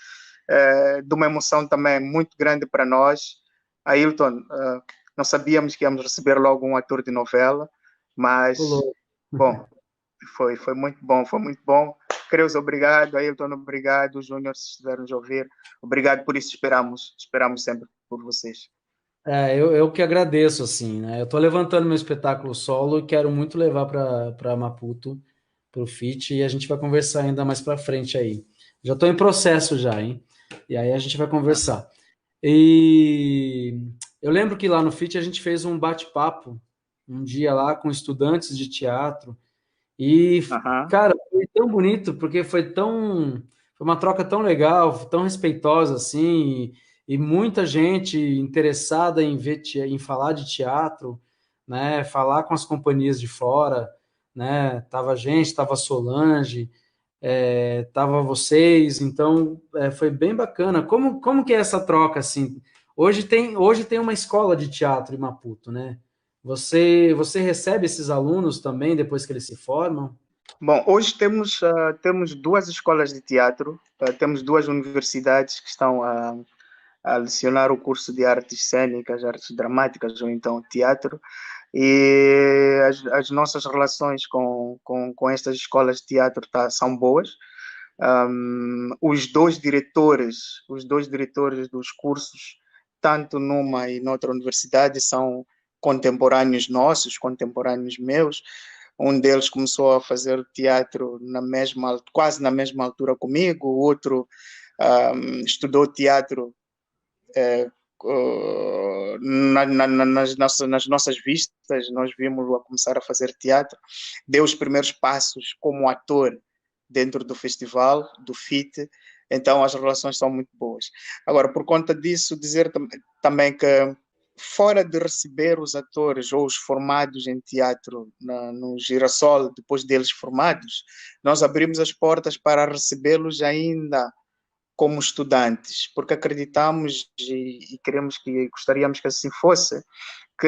de uma emoção também muito grande para nós. Ailton, não sabíamos que íamos receber logo um ator de novela, mas, Pulou. bom, foi muito bom, foi muito bom. Creus, obrigado. Ailton, obrigado. Júnior, se estivermos a ouvir, obrigado por isso. Esperamos sempre por vocês. Eu que agradeço, assim, né? Eu tô levantando meu espetáculo solo e quero muito levar para Maputo, para o FIT, e a gente vai conversar ainda mais para frente aí. Já estou em processo já, hein? E aí a gente vai conversar. E eu lembro que lá no FIT a gente fez um bate-papo um dia lá com estudantes de teatro e, Aham. cara, foi tão bonito porque foi uma troca tão legal, tão respeitosa assim, e muita gente interessada em em falar de teatro, né? Falar com as companhias de fora, né? Tava a gente, tava a Solange, tava vocês, então foi bem bacana. Como que é essa troca assim? Hoje tem uma escola de teatro em Maputo, né? Você recebe esses alunos também depois que eles se formam? Bom, hoje temos duas escolas de teatro, temos duas universidades que estão a lecionar o curso de artes cênicas, artes dramáticas ou então teatro. E as nossas relações com estas escolas de teatro são boas. Os dois diretores dos cursos, tanto numa e noutra universidade, são contemporâneos nossos, contemporâneos meus. Um deles começou a fazer teatro quase na mesma altura comigo, o outro estudou teatro nas nossas vistas, nós vimos-lo a começar a fazer teatro, deu os primeiros passos como ator dentro do festival, do FIT, então as relações são muito boas. Agora, por conta disso, dizer também que fora de receber os atores ou os formados em teatro no Girassol, depois deles formados, nós abrimos as portas para recebê-los ainda como estudantes, porque acreditamos e queremos gostaríamos que assim fosse, que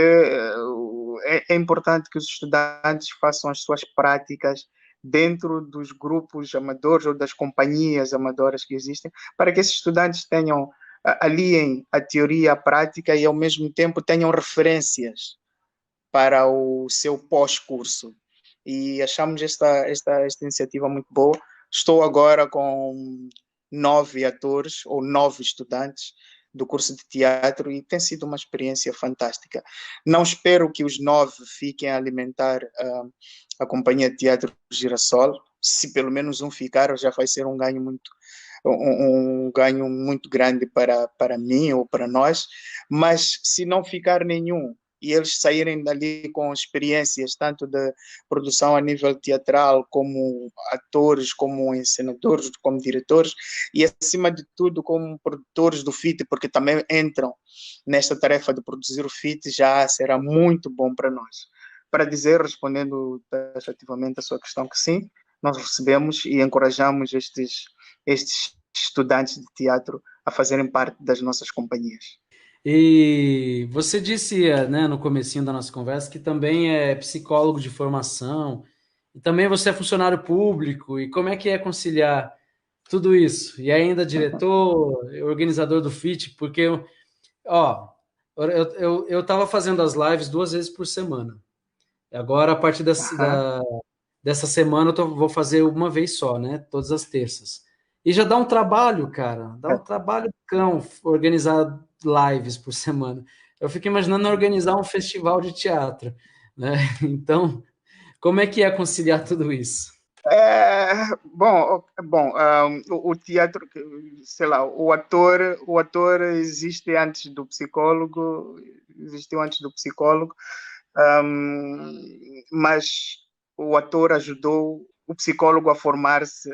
é importante que os estudantes façam as suas práticas dentro dos grupos amadores ou das companhias amadoras que existem, para que esses estudantes tenham aliem a teoria e a prática e ao mesmo tempo tenham referências para o seu pós-curso. E achamos esta iniciativa muito boa. Estou agora com 9 atores ou 9 estudantes do curso de teatro e tem sido uma experiência fantástica. Não espero que os 9 fiquem a alimentar a companhia de teatro Girassol. Se pelo menos um ficar, já vai ser um ganho muito grande para mim ou para nós, mas se não ficar nenhum e eles saírem dali com experiências tanto de produção a nível teatral, como atores, como encenadores, como diretores e acima de tudo como produtores do FIT, porque também entram nesta tarefa de produzir o FIT, já será muito bom para nós. Para dizer, respondendo taxativamente a sua questão, que sim, nós recebemos e encorajamos estes estudantes de teatro a fazerem parte das nossas companhias. E você disse, né, no comecinho da nossa conversa que também é psicólogo de formação, e também você é funcionário público, e como é que é conciliar tudo isso? E ainda diretor, organizador do FIT, porque, ó, eu tava fazendo as lives 2 vezes por semana. Agora, a partir Aham. dessa semana, vou fazer uma vez só, né? Todas as terças. E já dá um trabalho, cara. Dá um trabalho do cão organizar lives por semana. Eu fico imaginando organizar um festival de teatro, né? Então, como é que é conciliar tudo isso? O teatro, sei lá, o ator existiu antes do psicólogo, mas o ator ajudou o psicólogo a formar-se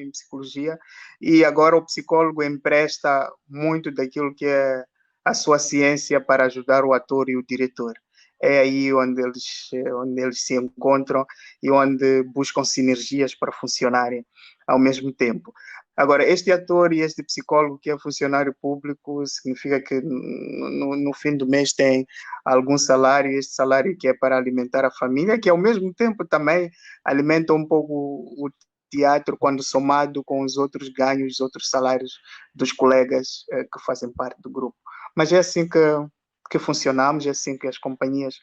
em psicologia e agora o psicólogo empresta muito daquilo que é a sua ciência para ajudar o ator e o diretor. é aí onde eles se encontram e onde buscam sinergias para funcionarem ao mesmo tempo. Agora, este ator e este psicólogo que é funcionário público significa que no fim do mês tem algum salário, este salário que é para alimentar a família, que ao mesmo tempo também alimenta um pouco o teatro quando somado com os outros ganhos, os outros salários dos colegas que fazem parte do grupo. Mas é assim que funcionamos, é assim que as companhias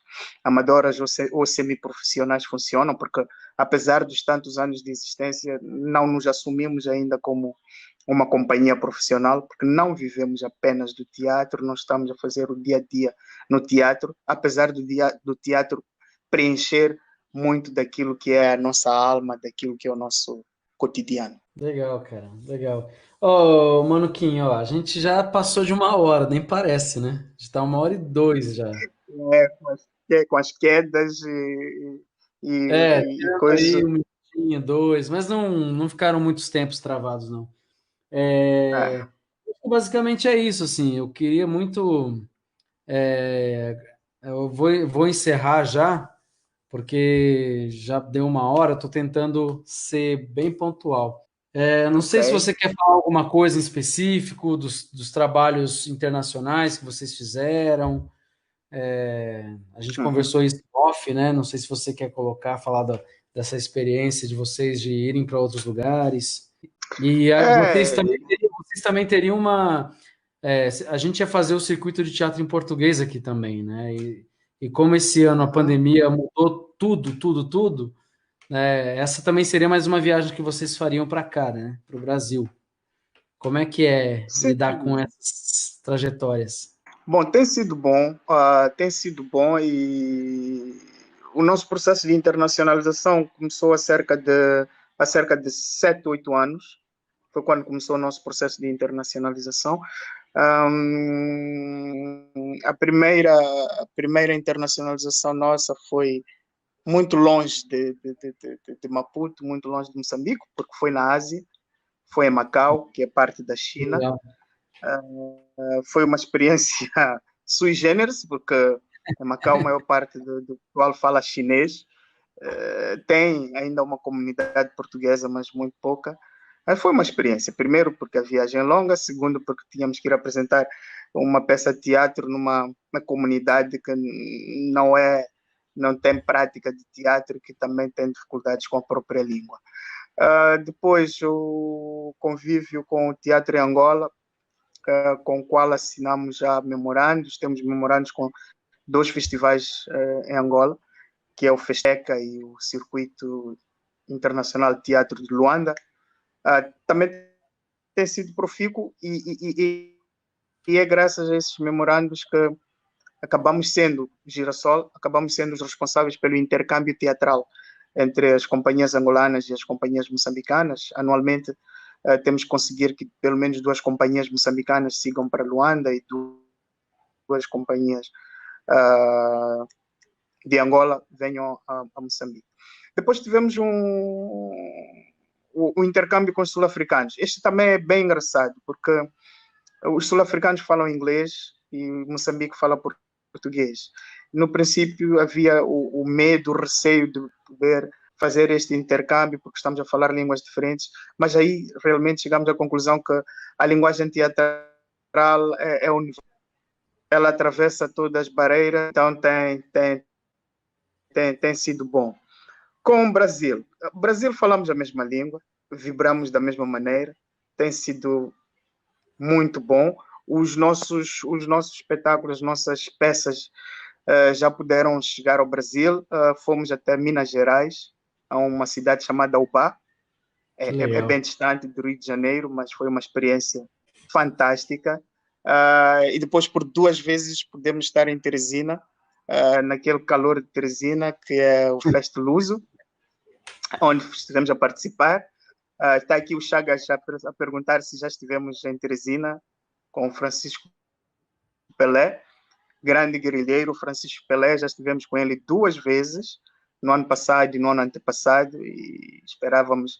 amadoras ou semiprofissionais funcionam, porque apesar dos tantos anos de existência, não nos assumimos ainda como uma companhia profissional, porque não vivemos apenas do teatro, nós estamos a fazer o dia a dia no teatro, apesar do teatro preencher muito daquilo que é a nossa alma, daquilo que é o nosso cotidiano. Legal, cara, legal. Ô, Manuquinho, ó, a gente já passou de 1 hora, nem parece, né? A gente tá 1 hora e 2 já. Com as quedas É, e tirando coisas. aí 1 minutinho, 2, mas não ficaram muitos tempos travados, não. É, Ah, basicamente é isso, assim, eu queria muito. Eu vou encerrar já, porque já deu 1 hora, estou tentando ser bem pontual. Não ok. sei se você quer falar alguma coisa em específico dos trabalhos internacionais que vocês fizeram. A gente Uhum. conversou isso off, né? Não sei se você quer falar dessa experiência de vocês de irem para outros lugares. E É, vocês também teriam a gente ia fazer o circuito de teatro em português aqui também, né? E como esse ano a uhum. pandemia mudou tudo, tudo, tudo, né? Essa também seria mais uma viagem que vocês fariam para cá, né? Para o Brasil. Como é que é Sim. lidar com essas trajetórias? Bom, tem sido bom e o nosso processo de internacionalização começou há cerca de 7, 8 anos. Foi quando começou o nosso processo de internacionalização. A primeira internacionalização nossa foi muito longe de Maputo, muito longe de Moçambique, porque foi na Ásia, foi em Macau, que é parte da China. Legal. Foi uma experiência sui generis, porque em Macau a maior parte do pessoal fala chinês. Tem ainda uma comunidade portuguesa, mas muito pouca. Mas foi uma experiência. Primeiro, porque a viagem é longa. Segundo, porque tínhamos que ir apresentar uma peça de teatro numa comunidade que não tem prática de teatro, que também tem dificuldades com a própria língua. Depois, o convívio com o teatro em Angola, com o qual assinamos já memorandos. Temos memorandos com 2 festivais em Angola, que é o Festeca e o Circuito Internacional de Teatro de Luanda. Também tem sido profícuo e é graças a esses memorandos que acabamos sendo Girassol, acabamos sendo os responsáveis pelo intercâmbio teatral entre as companhias angolanas e as companhias moçambicanas. Anualmente temos que conseguir que pelo menos 2 companhias moçambicanas sigam para Luanda e 2 companhias uh, de Angola venham a Moçambique. Depois tivemos o intercâmbio com os sul-africanos. Este também é bem engraçado, porque os sul-africanos falam inglês e Moçambique fala português. No princípio havia o medo, o receio de poder fazer este intercâmbio, porque estamos a falar línguas diferentes, mas aí realmente chegamos à conclusão que a linguagem teatral é universal. Ela atravessa todas as barreiras, então tem sido bom. Com o Brasil falamos a mesma língua, vibramos da mesma maneira, tem sido muito bom. Os nossos espetáculos, as nossas peças já puderam chegar ao Brasil. Fomos até Minas Gerais, a uma cidade chamada Ubá. Que É legal. bem distante do Rio de Janeiro, mas foi uma experiência fantástica. E depois, por 2 vezes, pudemos estar em Teresina, naquele calor de Teresina, que é o Fest Luso, onde estivemos a participar. Está aqui o Chagas a perguntar se já estivemos em Teresina com o Francisco Pelé, grande guerrilheiro. Francisco Pelé, já estivemos com ele 2 vezes, no ano passado e no ano antepassado, e esperávamos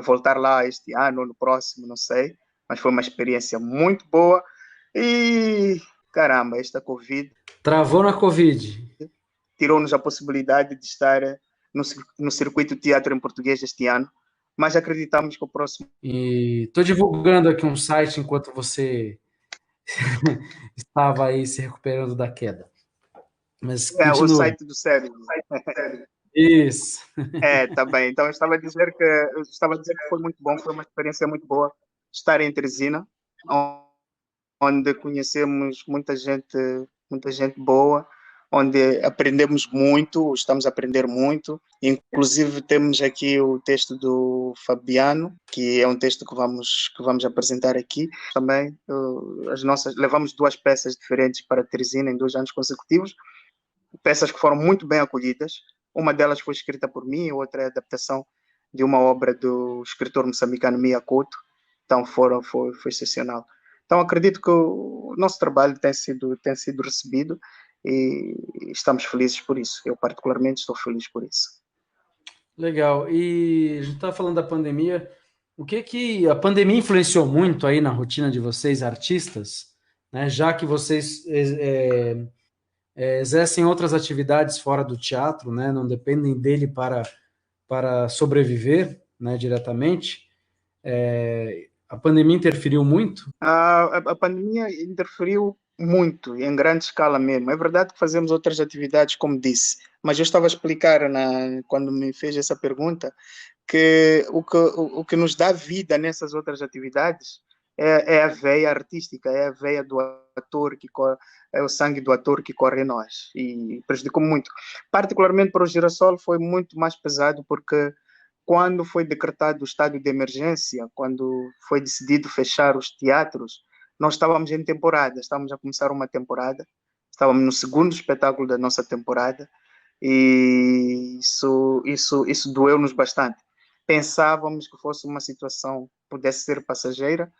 voltar lá este ano ou no próximo, não sei, mas foi uma experiência muito boa. E caramba, esta Covid Travou na Covid. tirou-nos a possibilidade de estar no circuito de teatro em português este ano, mas acreditamos que o próximo... E estou divulgando aqui um site enquanto você estava aí se recuperando da queda. Mas o continua. site do Sérgio. Isso. Tá bem. Então, eu estava a dizer que foi muito bom, foi uma experiência muito boa estar em Teresina, onde conhecemos muita gente boa, onde aprendemos muito, estamos a aprender muito. Inclusive, temos aqui o texto do Fabiano, que é um texto que vamos apresentar aqui. Também, levamos 2 peças diferentes para Teresina em 2 anos consecutivos, peças que foram muito bem acolhidas. Uma delas foi escrita por mim, outra é a adaptação de uma obra do escritor moçambicano Mia Couto. Então foi excepcional. Então acredito que o nosso trabalho tem sido recebido e estamos felizes por isso. Eu particularmente estou feliz por isso. Legal. E a gente está falando da pandemia. O que a pandemia influenciou muito aí na rotina de vocês, artistas, né? Já que vocês exercem outras atividades fora do teatro, né? Não dependem dele para sobreviver, né? Diretamente. A pandemia interferiu muito? A pandemia interferiu muito, em grande escala mesmo. É verdade que fazemos outras atividades, como disse, mas eu estava a explicar quando me fez essa pergunta que o que nos dá vida nessas outras atividades é a veia artística, é a veia do ator, é o sangue do ator que corre em nós. E prejudicou muito. Particularmente para o Girassol foi muito mais pesado porque quando foi decretado o estado de emergência, quando foi decidido fechar os teatros, nós estávamos em temporada, estávamos a começar uma temporada, estávamos no segundo espetáculo da nossa temporada e isso doeu-nos bastante. Pensávamos que fosse uma situação que pudesse ser passageira.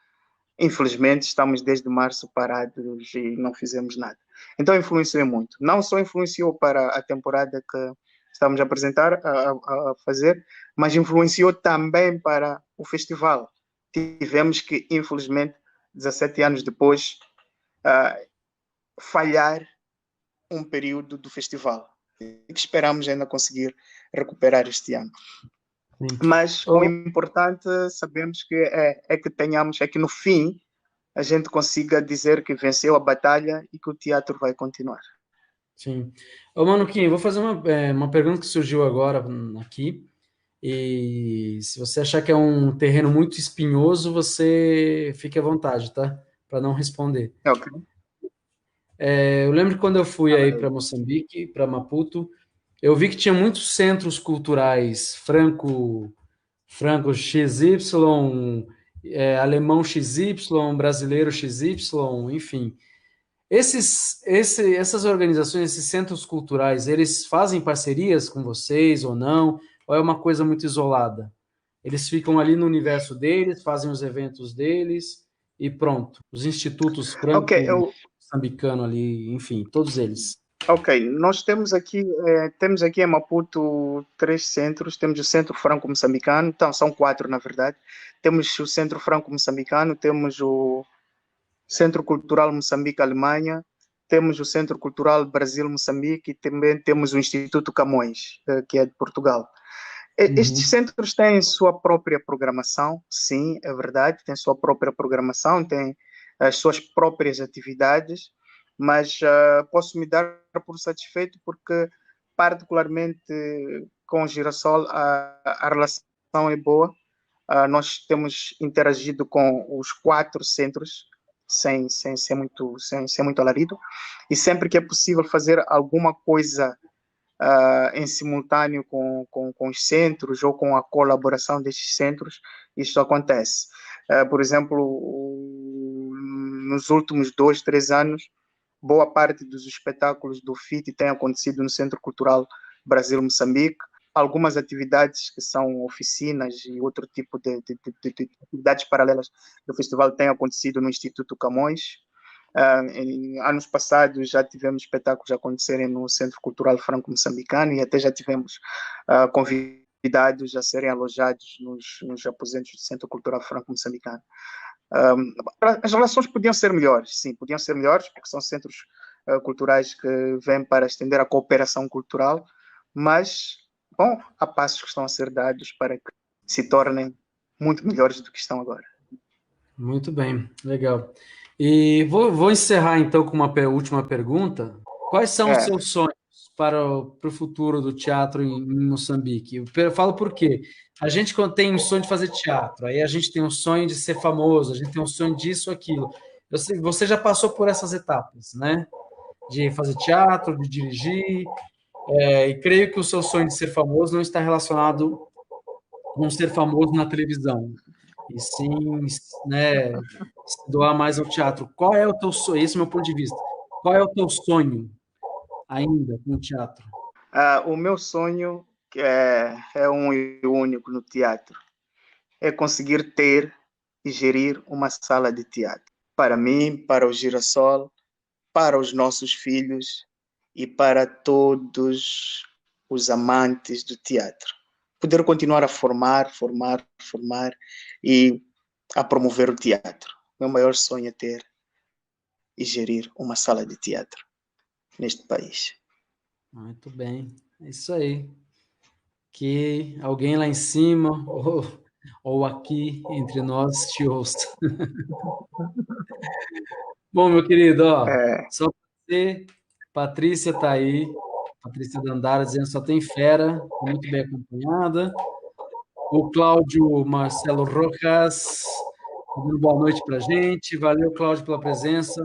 Infelizmente, estamos desde março parados e não fizemos nada. Então, influenciou muito. Não só influenciou para a temporada que estamos a apresentar, a fazer, mas influenciou também para o festival. Tivemos que, infelizmente, 17 anos depois, falhar um período do festival. E que esperamos ainda conseguir recuperar este ano. Sim. Mas o importante, sabemos que é que no fim a gente consiga dizer que venceu a batalha e que o teatro vai continuar. Sim. Ô, Manuquinho, vou fazer uma pergunta que surgiu agora aqui. E se você achar que é um terreno muito espinhoso, você fique à vontade, tá? Para não responder. Ok. Eu lembro que quando eu fui aí para Moçambique, para Maputo, eu vi que tinha muitos centros culturais franco XY, alemão XY, brasileiro XY, enfim. Essas organizações, esses centros culturais, eles fazem parcerias com vocês ou não? Ou é uma coisa muito isolada? Eles ficam ali no universo deles, fazem os eventos deles e pronto. Os institutos Ok, franco-moçambicano ali, enfim, todos eles. ok. Nós temos aqui em Maputo 3 centros. Temos o Centro Franco-Moçambicano, então são 4 na verdade. Temos o Centro Franco-Moçambicano, temos o Centro Cultural Moçambique-Alemanha, temos o Centro Cultural Brasil-Moçambique e também temos o Instituto Camões, que é de Portugal. Estes centros têm sua própria programação, sim, é verdade, têm sua própria programação, têm as suas próprias atividades, mas posso me dar por satisfeito porque, particularmente com o Girassol, a relação é boa. Nós temos interagido com os 4 centros sem ser muito alarido, e sempre que é possível fazer alguma coisa em simultâneo com os centros ou com a colaboração destes centros, isto acontece. Por exemplo, nos últimos 2, 3 anos, boa parte dos espetáculos do FIT tem acontecido no Centro Cultural Brasil-Moçambique. Algumas atividades que são oficinas e outro tipo de atividades paralelas do festival têm acontecido no Instituto Camões. Em anos passados já tivemos espetáculos a acontecerem no Centro Cultural Franco-Moçambicano e até já tivemos convidados a serem alojados nos aposentos do Centro Cultural Franco-Moçambicano. As relações podiam ser melhores, sim, podiam ser melhores, porque são centros culturais que vêm para estender a cooperação cultural, mas, bom, há passos que estão a ser dados para que se tornem muito melhores do que estão agora. Muito bem, legal. E vou encerrar então com uma última pergunta. Quais são os É, seus sonhos para o futuro do teatro em Moçambique? Eu falo por quê? A gente quando tem um sonho de fazer teatro, aí a gente tem um sonho de ser famoso, a gente tem um sonho disso, aquilo. Você já passou por essas etapas, né? De fazer teatro, de dirigir, e creio que o seu sonho de ser famoso não está relacionado com ser famoso na televisão, e sim, né, se doar mais ao teatro. Qual é o teu sonho? Esse é o meu ponto de vista. Qual é o teu sonho ainda com o teatro? o meu sonho é um e único no teatro, é conseguir ter e gerir uma sala de teatro. Para mim, para o Girassol, para os nossos filhos e para todos os amantes do teatro. Poder continuar a formar e a promover o teatro. Meu maior sonho é ter e gerir uma sala de teatro neste país. Muito bem, é isso aí. Que alguém lá em cima ou aqui entre nós te ouça. Bom, meu querido, ó, É, só você, Patrícia está aí, Patrícia Dandara dizendo só tem fera, muito bem acompanhada. O Cláudio Marcelo Rojas, dando boa noite para a gente. Valeu, Cláudio, pela presença.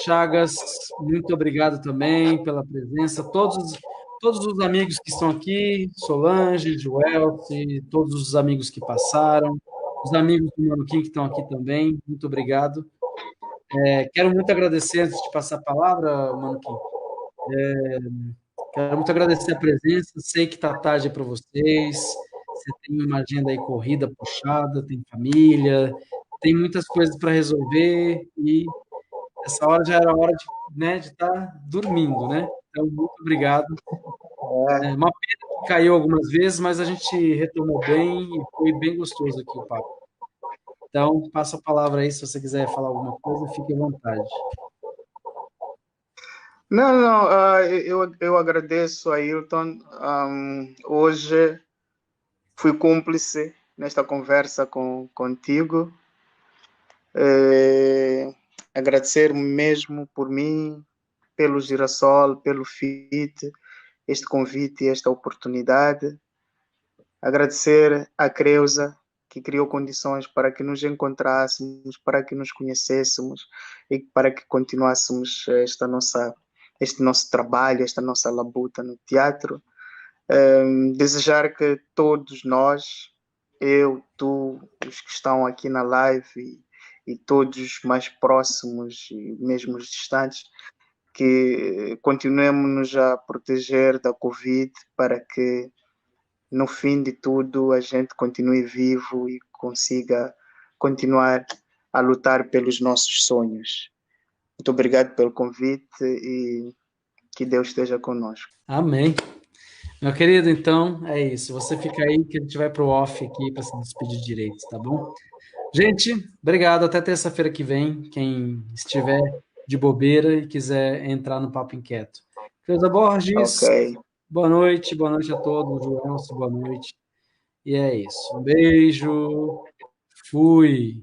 Chagas, muito obrigado também pela presença. Todos os amigos que estão aqui, Solange, Joelce, todos os amigos que passaram, os amigos do Manuquim que estão aqui também, muito obrigado. Quero muito agradecer, antes de passar a palavra, Manuquim, quero muito agradecer a presença. Sei que está tarde para vocês. Você tem uma agenda aí corrida, puxada, tem família, tem muitas coisas para resolver e essa hora já era hora de, né, de estar dormindo, né? Então, muito obrigado. É uma pena que caiu algumas vezes, mas a gente retomou bem e foi bem gostoso aqui o papo. Então, passa a palavra aí se você quiser falar alguma coisa, fique à vontade. não, eu agradeço, Ailton. Hoje fui cúmplice nesta conversa contigo. Agradecer mesmo por mim, pelo Girassol, pelo FIT, este convite e esta oportunidade. Agradecer à Creuza, que criou condições para que nos encontrássemos, para que nos conhecêssemos e para que continuássemos este nosso trabalho, esta nossa labuta no teatro. Desejar que todos nós, eu, tu, os que estão aqui na live e todos os mais próximos e mesmo os distantes, que continuemos a proteger da Covid para que no fim de tudo a gente continue vivo e consiga continuar a lutar pelos nossos sonhos. Muito obrigado pelo convite e que Deus esteja conosco. Amém. Meu querido, então é isso. Você fica aí que a gente vai para o off aqui para se despedir direito, tá bom? Gente, obrigado. Até terça-feira que vem. Quem estiver de bobeira e quiser entrar no Papo Inquieto. Cleusa Ok. Borges, boa noite a todos. Joelson, boa noite. E é isso. Um beijo. Fui.